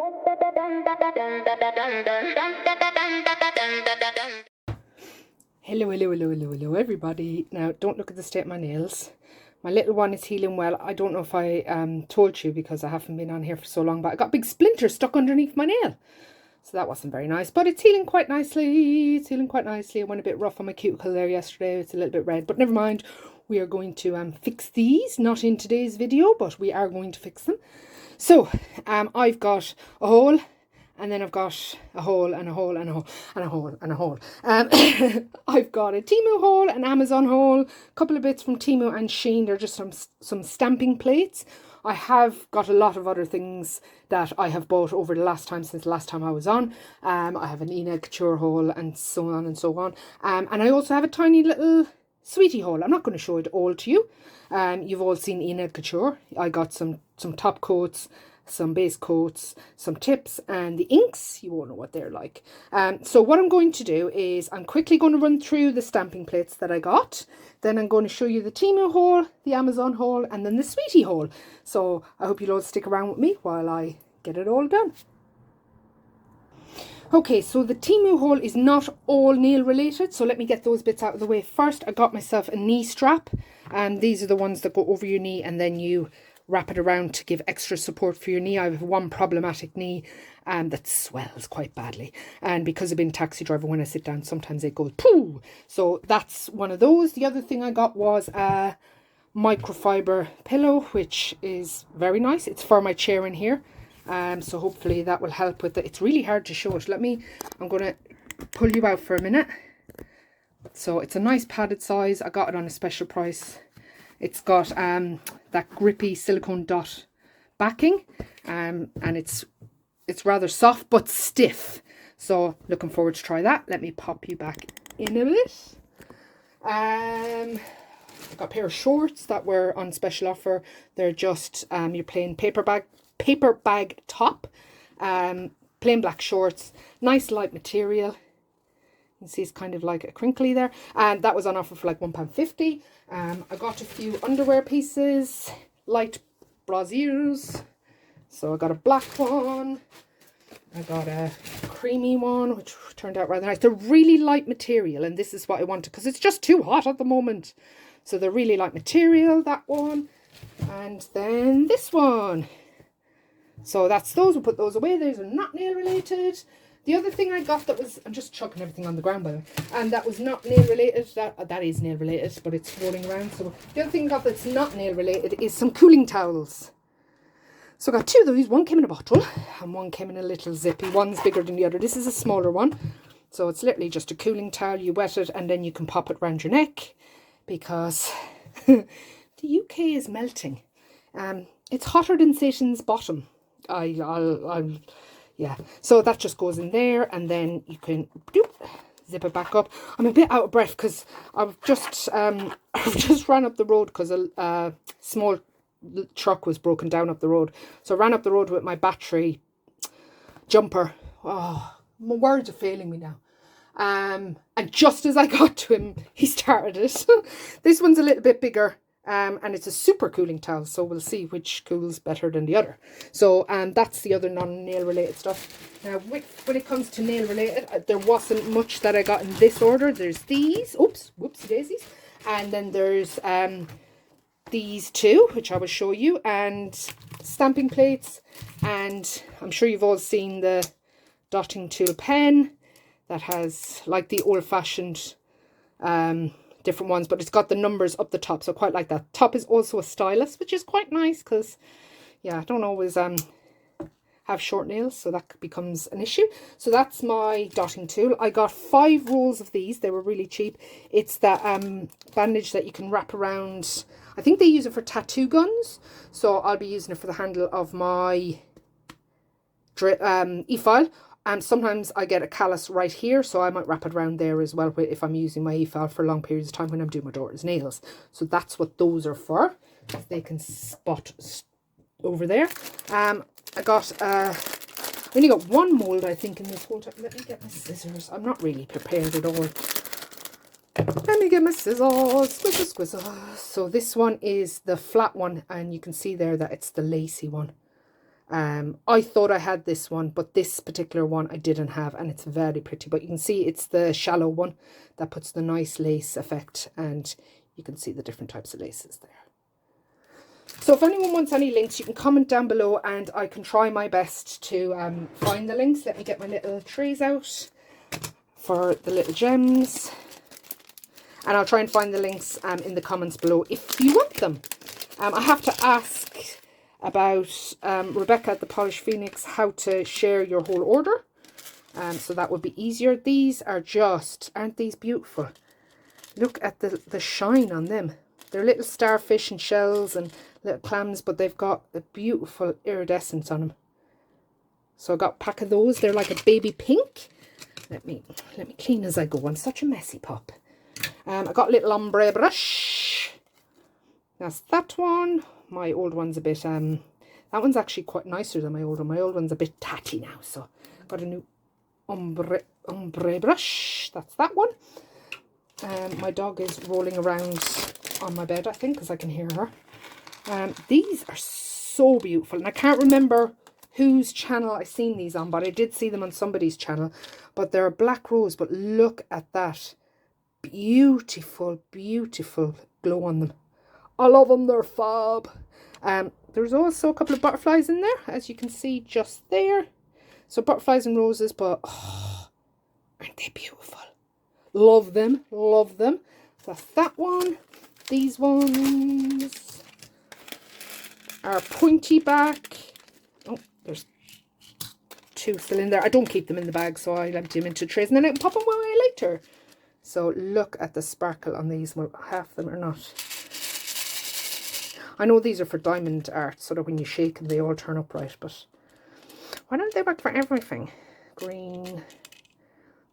Hello, hello, hello, hello, hello, everybody. Now, don't look at the state of my nails. My little one is healing well. I don't know if I told you because I haven't been on here for so long, but I got a big splinter stuck underneath my nail. So that wasn't very nice, but it's healing quite nicely. It's healing quite nicely. I went a bit rough on my cuticle there yesterday. It's a little bit red, but never mind. We are going to fix these. Not in today's video, but we are going to fix them. So, I've got a hole. And then I've got a hole and a hole and a hole and a hole and a hole. I've got a Temu hole, an Amazon hole, a couple of bits from Temu and Shein. They're just some stamping plates. I have got a lot of other things that I have bought over the last time, since the last time I was on. I have an Ina Couture hole and so on and so on. And I also have a tiny little sweetie hole. I'm not going to show it all to you. You've all seen Ina Couture. I got some top coats, some base coats, some tips, and the inks. You won't know what they're like. So what I'm going to do is I'm quickly going to run through the stamping plates that I got. Then I'm going to show you the Temu haul, the Amazon haul, and then the Sweetie haul. So I hope you'll all stick around with me while I get it all done. Okay, so the Temu haul is not all nail related, so let me get those bits out of the way first. I got myself a knee strap, and these are the ones that go over your knee and then you wrap it around to give extra support for your knee. I have one problematic knee that swells quite badly, and because I've been a taxi driver, when I sit down sometimes it goes poo. So that's one of those. The other thing I got was a microfiber pillow, which is very nice. It's for my chair in here, so hopefully that will help with it. It's really hard to show it. I'm going to pull you out for a minute. So it's a nice padded size. I got it on a special price. It's got that grippy silicone dot backing, and it's rather soft but stiff. So looking forward to try that. Let me pop you back in a bit. I got a pair of shorts that were on special offer. They're just your plain paper bag top, plain black shorts, nice light material. You can see it's kind of like a crinkly there, and that was on offer for like £1.50. I got a few underwear pieces, light brasiers. So I got a black one, I got a creamy one, which turned out rather nice. They're really light material, and this is what I wanted because it's just too hot at the moment. So they're really light material, that one, and then this one. So that's those. We'll put those away. Those are not nail related. The other thing I got that was, I'm just chucking everything on the ground by the way, and that was not nail related, that is nail related, but it's rolling around. So the other thing I got that's not nail related is some cooling towels. So I got two of these. One came in a bottle and one came in a little zippy. One's bigger than the other. This is a smaller one. So it's literally just a cooling towel. You wet it and then you can pop it around your neck because the UK is melting. It's hotter than Satan's bottom. Yeah, so that just goes in there, and then you can zip it back up. I'm a bit out of breath because I've just ran up the road because a small truck was broken down up the road. So I ran up the road with my battery jumper. Oh, my words are failing me now. And just as I got to him, he started it. This one's a little bit bigger. And it's a super cooling towel, so we'll see which cools better than the other. So that's the other non-nail related stuff. Now when it comes to nail related, there wasn't much that I got in this order. There's these, whoopsie daisies, and then there's these two, which I will show you, and stamping plates, and I'm sure you've all seen the dotting tool pen that has like the old-fashioned different ones, but it's got the numbers up the top, so I quite like that. Top is also a stylus, which is quite nice because yeah, I don't always have short nails, so that becomes an issue. So that's my dotting tool. I got 5 rolls of these. They were really cheap. It's that bandage that you can wrap around. I think they use it for tattoo guns, so I'll be using it for the handle of my e-file. And sometimes I get a callus right here, so I might wrap it around there as well if I'm using my e-file for long periods of time when I'm doing my daughter's nails. So that's what those are for. They can spot over there. I only got one mould, I think, in this whole time. Let me get my scissors. I'm not really prepared at all. Let me get my scissors. Squizzle. So this one is the flat one, and you can see there that it's the lacy one. I thought I had this one, but this particular one I didn't have, and it's very pretty. But you can see it's the shallow one that puts the nice lace effect, and you can see the different types of laces there. So if anyone wants any links, you can comment down below, and I can try my best to find the links. Let me get my little trays out for the little gems, and I'll try and find the links in the comments below if you want them. I have to ask about Rebecca at the Polished Phoenix how to share your whole order, so that would be easier. These are just, aren't these beautiful? Look at the shine on them. They're little starfish and shells and little clams, but they've got a beautiful iridescence on them. So I got a pack of those. They're like a baby pink. Let me clean as I go. I'm such a messy pop. I got a little ombre brush. That's that one. My old one's a bit, that one's actually quite nicer than my old one. My old one's a bit tatty now, so got a new ombre brush. That's that one. My dog is rolling around on my bed, I think, because I can hear her. These are so beautiful, and I can't remember whose channel I seen these on, but I did see them on somebody's channel. But they're a black rose, but look at that beautiful, beautiful glow on them. I love them, they're fab. There's also a couple of butterflies in there, as you can see just there. So butterflies and roses, but oh, aren't they beautiful? Love them, love them. That's that one. These ones are pointy back. Oh, there's two still in there. I don't keep them in the bag, so I'll empty them into trays and then I can pop them away later. So look at the sparkle on these. Well, half of them are not. I know these are for diamond art, so that when you shake them, they all turn up right. But why don't they work for everything? Green.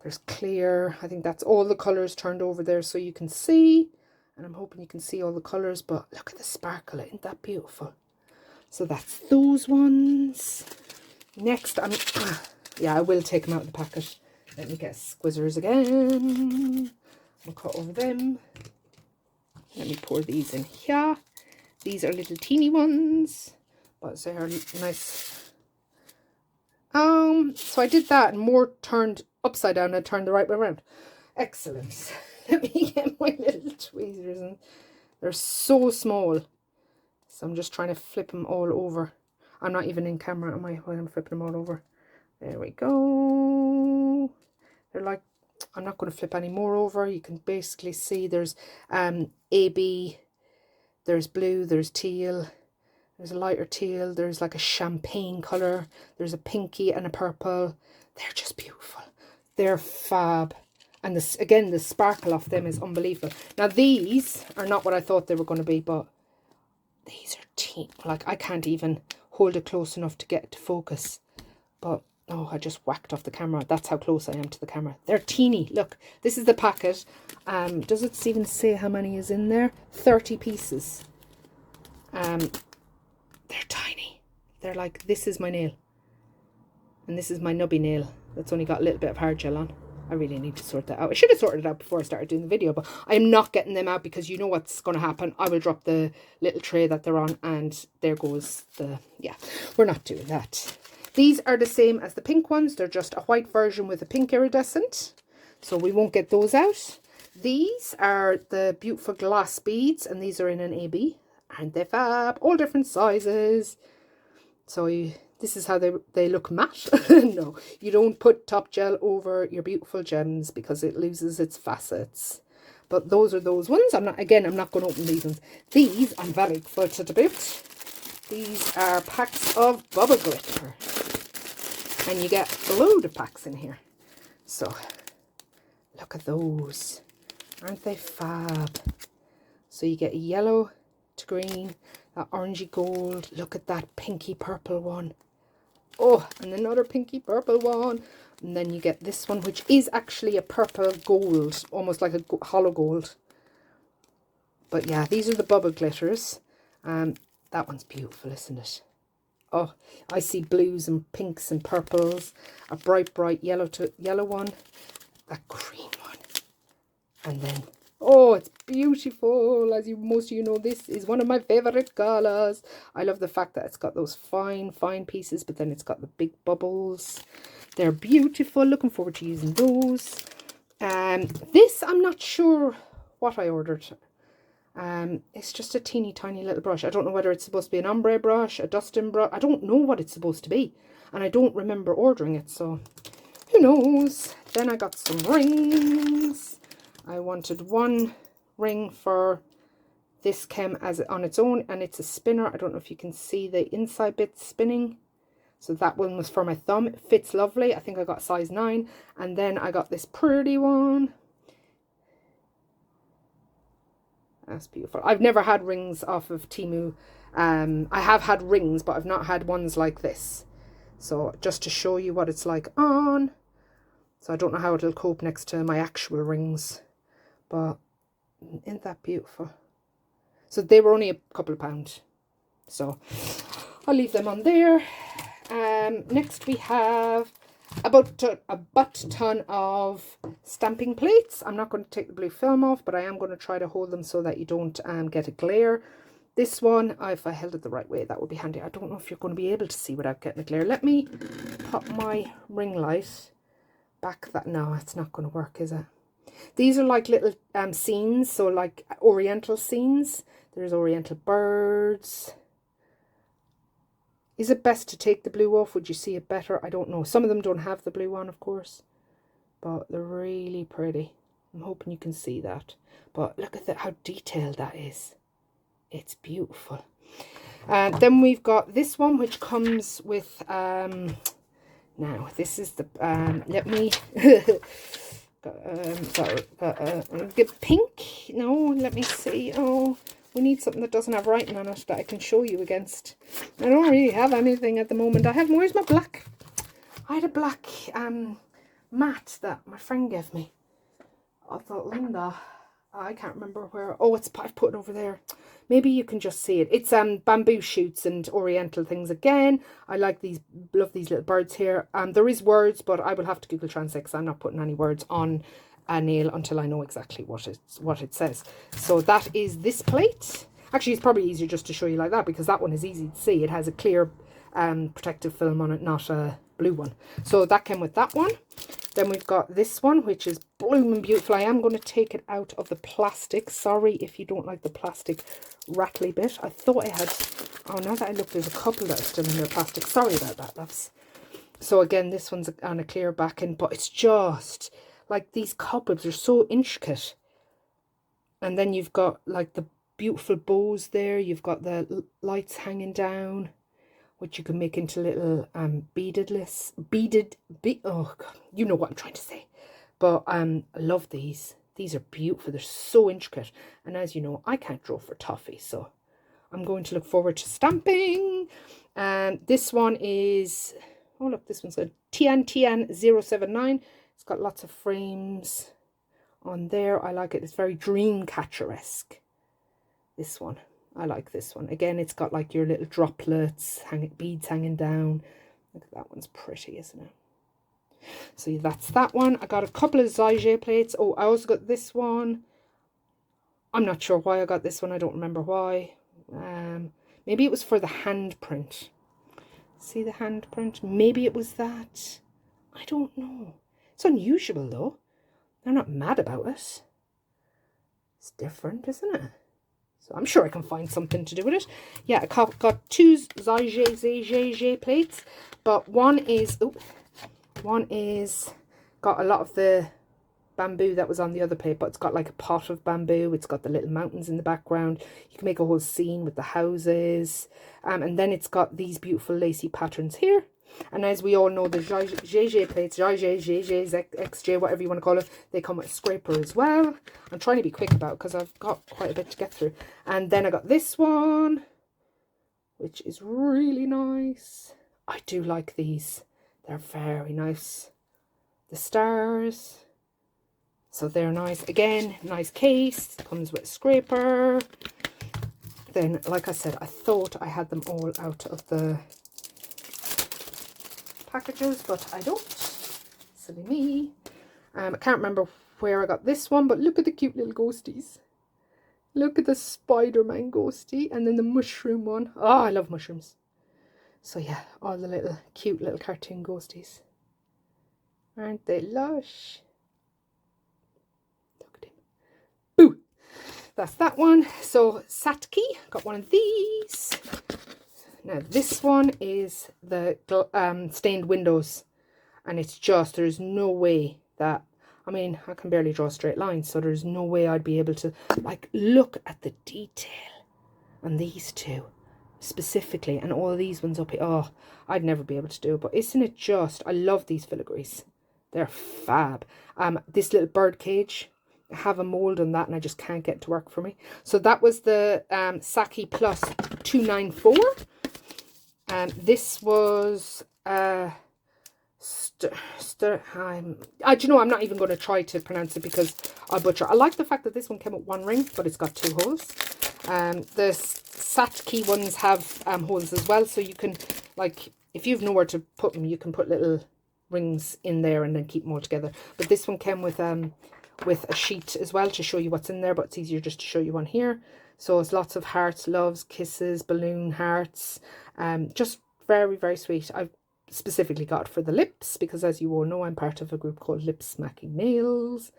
There's clear. I think that's all the colours turned over there so you can see. And I'm hoping you can see all the colours. But look at the sparkle. Isn't that beautiful? So that's those ones. Next, yeah, I will take them out of the packet. Let me get squizzers again. I'll cut over them. Let me pour these in here. These are little teeny ones, but they are nice. So I did that and more turned upside down and turned the right way around. Excellent. Let me get my little tweezers, and they're so small. So I'm just trying to flip them all over. I'm not even in camera, am I, while I'm flipping them all over? There we go. They're like, I'm not going to flip any more over. You can basically see there's AB, there's blue, there's teal, there's a lighter teal, there's like a champagne colour, there's a pinky and a purple. They're just beautiful. They're fab. And this, again, the sparkle off them is unbelievable. Now these are not what I thought they were going to be, but these are teeny. Like, I can't even hold it close enough to get it to focus. But oh, I just whacked off the camera. That's how close I am to the camera. They're teeny. Look, this is the packet. Does it even say how many is in there? 30 pieces. They're tiny. They're like, this is my nail. And this is my nubby nail. That's only got a little bit of hard gel on. I really need to sort that out. I should have sorted it out before I started doing the video, but I'm not getting them out because you know what's going to happen. I will drop the little tray that they're on, and there goes the, yeah, we're not doing that. These are the same as the pink ones. They're just a white version with a pink iridescent. So we won't get those out. These are the beautiful glass beads, and these are in an AB. Aren't they fab? All different sizes. So this is how they look matte. No, you don't put top gel over your beautiful gems because it loses its facets. But those are those ones. I'm not going to open these ones. These I'm very excited about. These are packs of bubble glitter. And you get a load of packs in here. So look at those. Aren't they fab? So you get a yellow to green, that orangey gold. Look at that pinky purple one. Oh, and another pinky purple one. And then you get this one, which is actually a purple gold, almost like a hollow gold. But yeah, these are the bubble glitters. That one's beautiful, isn't it? Oh, I see blues and pinks and purples. A bright yellow one. That green one. And then Oh, it's beautiful. As most of you know, this is one of my favorite colors. I love the fact that it's got those fine pieces, but then it's got the big bubbles. They're beautiful. Looking forward to using those. This, I'm not sure what I ordered. It's just a teeny tiny little brush. I don't know whether it's supposed to be an ombre brush, a dusting brush. I don't know what it's supposed to be. And I don't remember ordering it, so who knows. Then I got some rings. I wanted one ring for this came as on its own, and it's a spinner. I don't know if you can see the inside bit spinning. So that one was for my thumb. It fits lovely. I think I got size 9. And then I got this pretty one. That's beautiful. I've never had rings off of Temu. I have had rings, but I've not had ones like this. So just to show you what it's like on. So I don't know how it'll cope next to my actual rings. But isn't that beautiful? So they were only a couple of pounds. So I'll leave them on there. Next we have about a butt ton of stamping plates. I'm not going to take the blue film off, but I am going to try to hold them so that you don't get a glare. This one, if I held it the right way, that would be handy. I don't know if you're going to be able to see without getting a glare. Let me pop my ring light back. No, it's not going to work, is it? These are like little scenes, so like oriental scenes. There's oriental birds. Is it best to take the blue off? Would you see it better? I don't know. Some of them don't have the blue on, of course, but they're really pretty. I'm hoping you can see that. But look at how detailed that is. It's beautiful. Then we've got this one, which comes with, now this is the, let me, get pink. No, let me see. Oh, we need something that doesn't have writing on it that I can show you against. I don't really have anything at the moment. where's my black? I had a black mat that my friend gave me. I thought, Linda, I can't remember where. Oh, I've put it over there. Maybe you can just see it. It's bamboo shoots and oriental things again. I like these, love these little birds here. There is words, but I will have to Google Translate because I'm not putting any words on a nail until I know exactly what it says. So that is this plate. Actually, it's probably easier just to show you like that because that one is easy to see. It has a clear protective film on it, not a blue one. So that came with that one. Then we've got this one, which is blooming beautiful. I am going to take it out of the plastic. Sorry if you don't like the plastic rattly bit. I thought I had, oh, now that I look, there's a couple that are still in their plastic. Sorry about that, loves. So again, this one's on a clear backing, but it's just like these cobwebs are so intricate. And then you've got like the beautiful bows there. You've got the lights hanging down, which you can make into little oh God, you know what I'm trying to say. But I love these. These are beautiful. They're so intricate. And as you know, I can't draw for toffee, so I'm going to look forward to stamping. This one is, oh look, this one's a Tian 079. It's got lots of frames on there. I like it. It's very Dreamcatcher-esque. This one. I like this one. Again, it's got like your little droplets, beads hanging down. Look at that one's pretty, isn't it? So that's that one. I got a couple of Zige plates. Oh, I also got this one. I'm not sure why I got this one. I don't remember why. Maybe it was for the handprint. See the handprint? Maybe it was that. I don't know. It's unusual though. They're not mad about it. It's different, isn't it? So I'm sure I can find something to do with it. Yeah, I got two Zige plates, but one is got a lot of the bamboo that was on the other plate, but it's got like a pot of bamboo. It's got the little mountains in the background. You can make a whole scene with the houses. And then it's got these beautiful lacy patterns here. And as we all know, the Zige plates, Zige, XJ, whatever you want to call it, they come with a scraper as well. I'm trying to be quick about it because I've got quite a bit to get through. And then I got this one, which is really nice. I do like these. They're very nice. The stars. So they're nice. Again, nice case. Comes with a scraper. Then, like I said, I thought I had them all out of the packages, but I don't. Silly me. I can't remember where I got this one, but look at the cute little ghosties. Look at the Spider-Man ghosty, and then the mushroom one. Oh, I love mushrooms. So yeah, all the little cute little cartoon ghosties. Aren't they lush? Look at him. Boo! That's that one. So Satki, got one of these. Now this one is the stained windows, and it's just, there's no way that, I mean, I can barely draw straight lines, so there's no way I'd be able to, like, look at the detail on these two specifically, and all of these ones up here. Oh, I'd never be able to do it, but isn't it just, I love these filigrees. They're fab. This little bird cage, I have a mold on that and I just can't get it to work for me. So that was the Saki Plus 294. And this was do you know, I'm not even going to try to pronounce it because I'll butcher. I like the fact that this one came with one ring, but it's got 2 holes. The Satki ones have holes as well, so you can, like, if you've nowhere to put them, you can put little rings in there and then keep them all together. But this one came with a sheet as well to show you what's in there, but it's easier just to show you on here. So it's lots of hearts, loves, kisses, balloon hearts, just very, very sweet. I've specifically got for the lips because, as you all know, I'm part of a group called Lip Smacking Nails.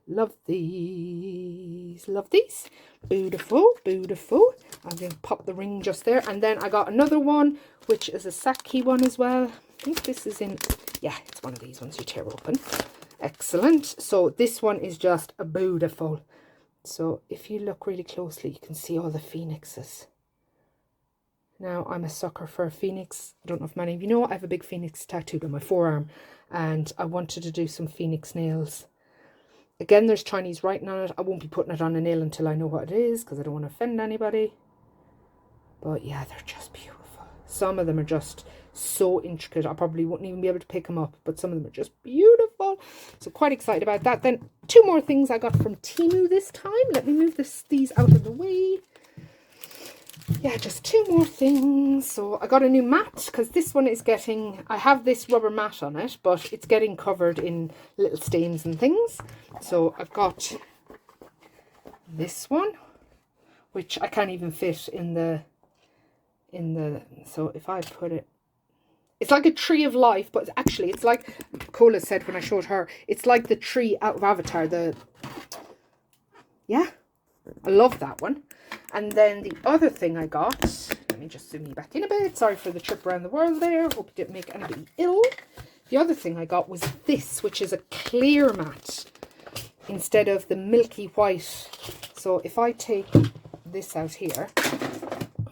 Love these, love these. Beautiful, beautiful. I'm going to pop the ring just there. And then I got another one, which is a Saki one as well. I think this is in, yeah, it's one of these ones you tear open. Excellent. So this one is just a beautiful. So if you look really closely, you can see all the phoenixes. Now, I'm a sucker for a phoenix. I don't know if many of you know, I have a big phoenix tattooed on my forearm, and I wanted to do some phoenix nails. Again, there's Chinese writing on it. I won't be putting it on a nail until I know what it is, because I don't want to offend anybody. But yeah, they're just beautiful. Some of them are just so intricate. I probably wouldn't even be able to pick them up, but some of them are just beautiful. So quite excited about that. Then 2 more things I got from Temu this time. Let me move these out of the way. Yeah, just 2 more things. So I got a new mat because this one is getting, I have this rubber mat on it, but it's getting covered in little stains and things. So I've got this one, which I can't even fit in the, so if I put it, it's like a tree of life, but actually it's like Cola said when I showed her, it's like the tree out of Avatar. Yeah, I love that one. And then the other thing I got, let me just zoom you back in a bit. Sorry for the trip around the world there. Hope you didn't make anybody ill. The other thing I got was this, which is a clear mat instead of the milky white. So if I take this out here,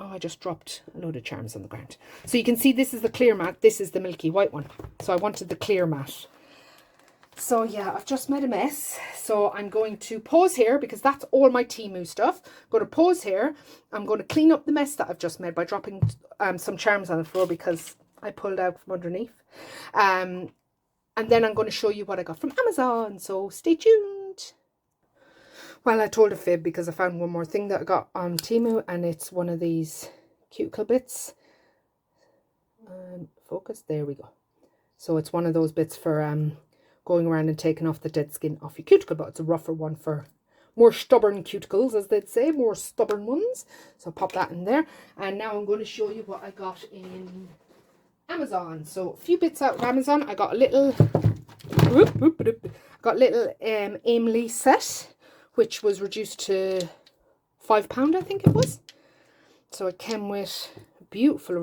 oh, I just dropped a load of charms on the ground. So you can see this is the clear mat. This is the milky white one. So I wanted the clear mat. So yeah, I've just made a mess. So I'm going to pause here because that's all my Temu stuff. I'm going to pause here. I'm going to clean up the mess that I've just made by dropping some charms on the floor because I pulled out from underneath. And then I'm going to show you what I got from Amazon. So stay tuned. Well, I told a fib because I found one more thing that I got on Temu, and it's one of these cuticle bits. Focus, there we go. So it's one of those bits for going around and taking off the dead skin off your cuticle, but it's a rougher one for more stubborn cuticles, as they'd say, more stubborn ones. So I'll pop that in there. And now I'm going to show you what I got in Amazon. So a few bits out of Amazon. I got a little Aimley set, which was reduced to £5, I think it was. So it came with a beautiful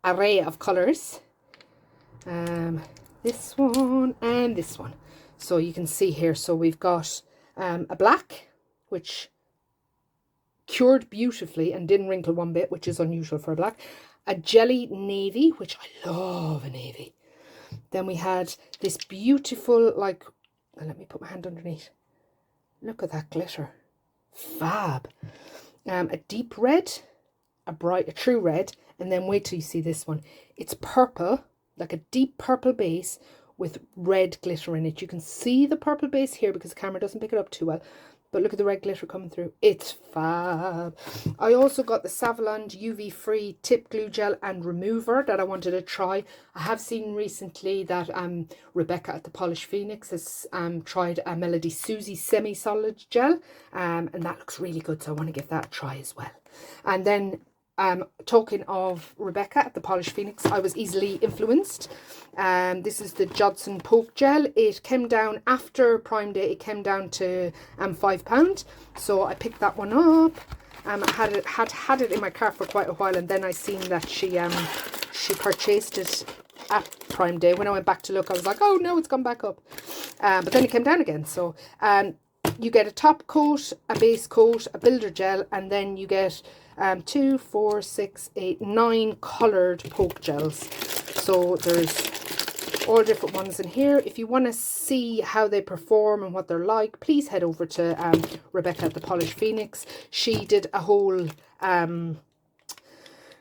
array of colours. This one and this one. So you can see here, so we've got a black, which cured beautifully and didn't wrinkle one bit, which is unusual for a black. A jelly navy, which I love a navy. Then we had this beautiful, like, let me put my hand underneath. Look at that glitter. Fab. A deep red, a true red, and then wait till you see this one. It's purple, like a deep purple base with red glitter in it. You can see the purple base here because the camera doesn't pick it up too well, But look at the red glitter coming through. It's fab. I also got the Savlon UV-free tip glue gel and remover that I wanted to try. I have seen recently that Rebecca at the Polish Phoenix has tried a Melody Susie semi-solid gel. And that looks really good, so I want to give that a try as well. And then talking of Rebecca at the Polish Phoenix, I was easily influenced. This is the Jodson Poke Gel. It came down after Prime Day. It came down to £5. So I picked that one up. I had it in my car for quite a while, and then I seen that she purchased it at Prime Day. When I went back to look, I was like, oh no, it's gone back up. But then it came down again. So you get a top coat, a base coat, a builder gel, and then you get 2, 4, 6, 8, 9 coloured poke gels. So there's all different ones in here. If you want to see how they perform and what they're like, please head over to Rebecca at the Polish Phoenix. She did a whole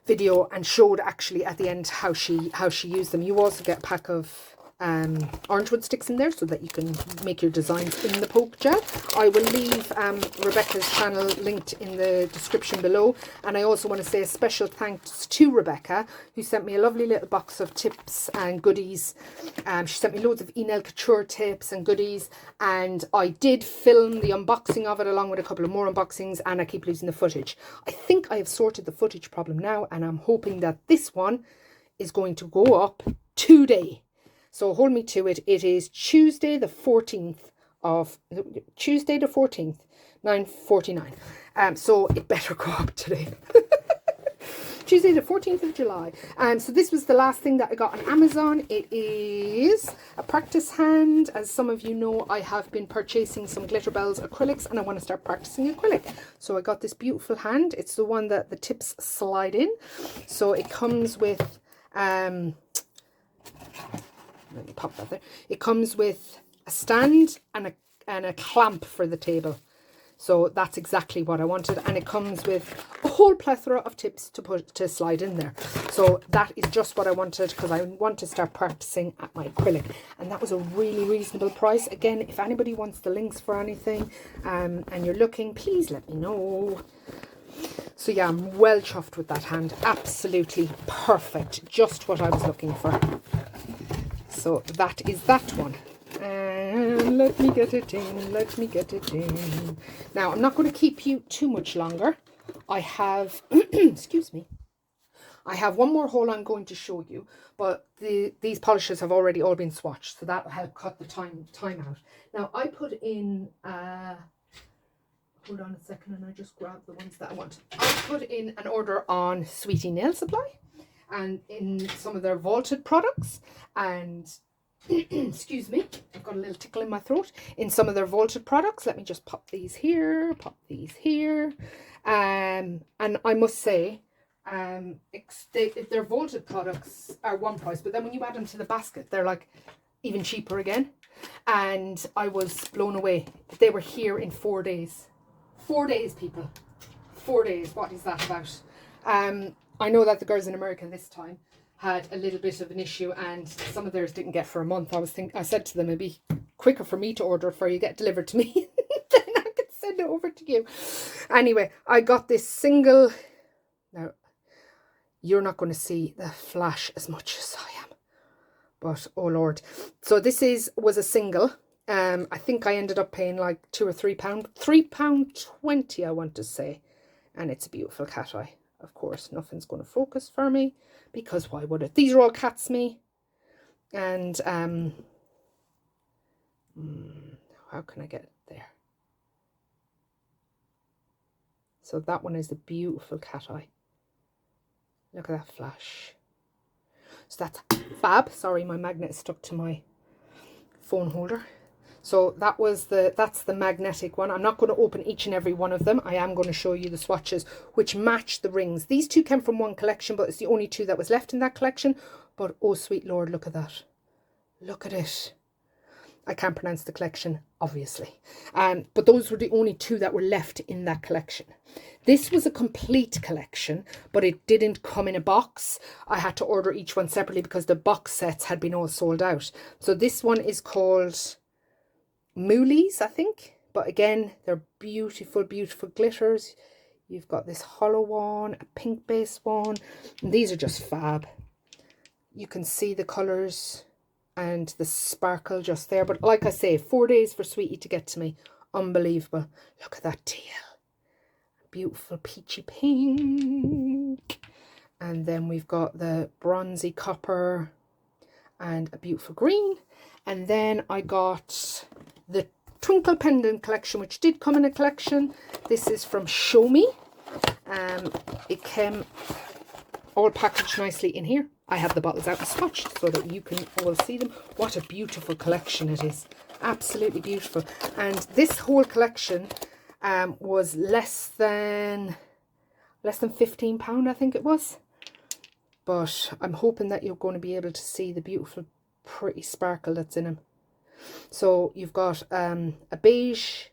video and showed actually at the end how she used them. You also get a pack of orange wood sticks in there so that you can make your designs in the poke gel. I will leave Rebecca's channel linked in the description below, and I also want to say a special thanks to Rebecca, who sent me a lovely little box of tips and goodies. She sent me loads of nail couture tips and goodies, and I did film the unboxing of it along with a couple of more unboxings, and I keep losing the footage. I think I have sorted the footage problem now, and I'm hoping that this one is going to go up today. So hold me to it. It is Tuesday the 14th, 9:49. So it better go up today. Tuesday the 14th of July. So this was the last thing that I got on Amazon. It is a practice hand. As some of you know, I have been purchasing some Glitterbels acrylics, and I want to start practicing acrylic. So I got this beautiful hand. It's the one that the tips slide in. So it comes with let me pop that there. It comes with a stand and a clamp for the table. So that's exactly what I wanted. And it comes with a whole plethora of tips to slide in there. So that is just what I wanted, because I want to start practicing at my acrylic. And that was a really reasonable price. Again, if anybody wants the links for anything and you're looking, please let me know. So yeah, I'm well chuffed with that hand. Absolutely perfect. Just what I was looking for. So that is that one. And let me get it in. Let me get it in. Now, I'm not going to keep you too much longer. I have, excuse me. I have one more haul I'm going to show you, but these polishes have already all been swatched, so that will help cut the time out. Now, I put in, hold on a second, and I just grab the ones that I want. I put in an order on Sweetie Nail Supply, and in some of their vaulted products, and excuse me, I've got a little tickle in my throat. In some of their vaulted products, let me just pop these here, and I must say, their vaulted products are one price, but then when you add them to the basket, they're like even cheaper again. And I was blown away. They were here in 4 days. 4 days, people. 4 days. What is that about? I know that the girls in America this time had a little bit of an issue, and some of theirs didn't get for a month. I said to them, it'd be quicker for me to order for you, get delivered to me, then I could send it over to you. Anyway, I got this single. Now, you're not going to see the flash as much as I am, but oh Lord. So this was a single. I think I ended up paying like £2 or £3, £3.20 I want to say, and it's a beautiful cat eye. Of course, nothing's going to focus for me, because why would it? These are all Cat's Me. And how can I get it there? So that one is a beautiful cat eye. Look at that flash. So that's fab. Sorry, my magnet is stuck to my phone holder. So that's the magnetic one. I'm not going to open each and every one of them. I am going to show you the swatches which match the rings. These two came from one collection, but it's the only two that was left in that collection. But oh sweet Lord, look at that. Look at it. I can't pronounce the collection, obviously. But those were the only two that were left in that collection. This was a complete collection, but it didn't come in a box. I had to order each one separately because the box sets had been all sold out. So this one is called Moolies, I think. But again, they're beautiful, beautiful glitters. You've got this hollow one, a pink base one, and these are just fab. You can see the colours and the sparkle just there. But like I say, 4 days for Sweetie to get to me. Unbelievable. Look at that teal. Beautiful peachy pink. And then we've got the bronzy copper and a beautiful green. And then I got the Twinkle Pendant collection, which did come in a collection. This is from Show Me. It came all packaged nicely in here. I have the bottles out and swatched so that you can all see them. What a beautiful collection it is. Absolutely beautiful. And this whole collection was less than £15, I think it was. But I'm hoping that you're going to be able to see the beautiful, pretty sparkle that's in them. So you've got a beige,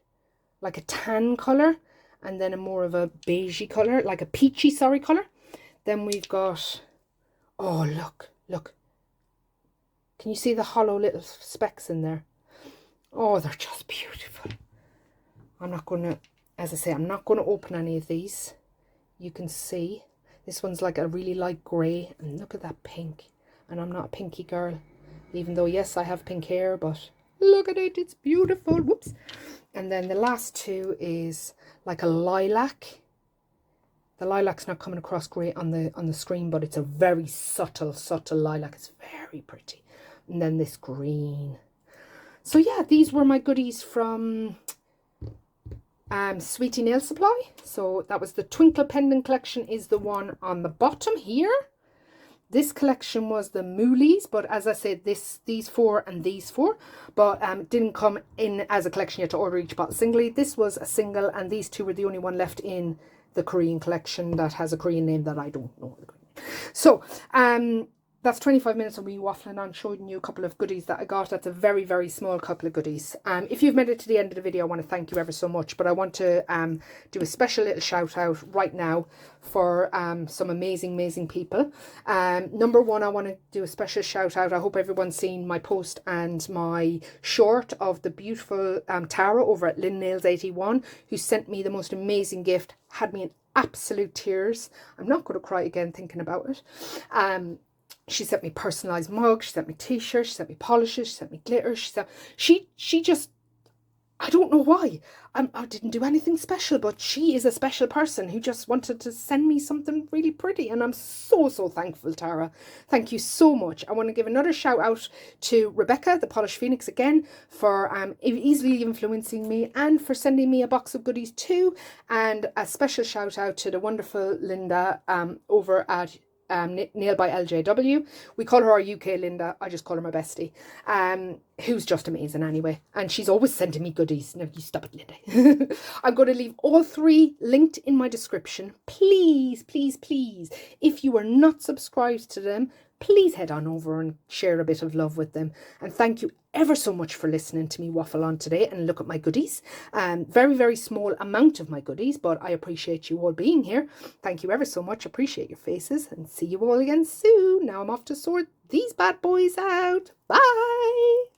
like a tan colour, and then a more of a beigey colour, like a peachy, sorry, colour. Then we've got, oh, look. Can you see the hollow little specks in there? Oh, they're just beautiful. I'm not going to, as I say, I'm not going to open any of these. You can see this one's like a really light grey, and look at that pink. And I'm not a pinky girl, even though, yes, I have pink hair, but look at it, it's beautiful. Whoops. And then the last two is like a lilac. The lilac's not coming across great on the screen, but it's a very subtle lilac. It's very pretty. And then this green. So yeah, these were my goodies from Sweetie Nail Supply. So that was the Twinkle Pendant collection, is the one on the bottom here. This collection was the Moolies, but as I said, these four and these four, but didn't come in as a collection. You had to order each bottle singly. This was a single, and these two were the only one left in the Korean collection that has a Korean name that I don't know. So that's 25 minutes of me waffling on, showing you a couple of goodies that I got. That's a very, very small couple of goodies. If you've made it to the end of the video, I want to thank you ever so much. But I want to do a special little shout out right now for some amazing people. Number one, I want to do a special shout out. I hope everyone's seen my post and my short of the beautiful Tara over at Lynn Nails 81, who sent me the most amazing gift, had me in absolute tears. I'm not going to cry again thinking about it. She sent me personalised mugs, she sent me t-shirts, she sent me polishes, she sent me glitter, she just, I don't know why. I didn't do anything special, but she is a special person who just wanted to send me something really pretty, and I'm so thankful, Tara. Thank you so much. I want to give another shout out to Rebecca, the Polish Phoenix, again, for easily influencing me and for sending me a box of goodies too, and a special shout out to the wonderful Linda over at Nail by LJW. We call her our UK Linda. I just call her my bestie. Who's just amazing anyway. And she's always sending me goodies. No, you stop it, Linda. I'm going to leave all three linked in my description. Please, if you are not subscribed to them, please head on over and share a bit of love with them. And thank you ever so much for listening to me waffle on today and look at my goodies. Very small amount of my goodies, but I appreciate you all being here. Thank you ever so much. Appreciate your faces, and see you all again soon. Now I'm off to sort these bad boys out. Bye.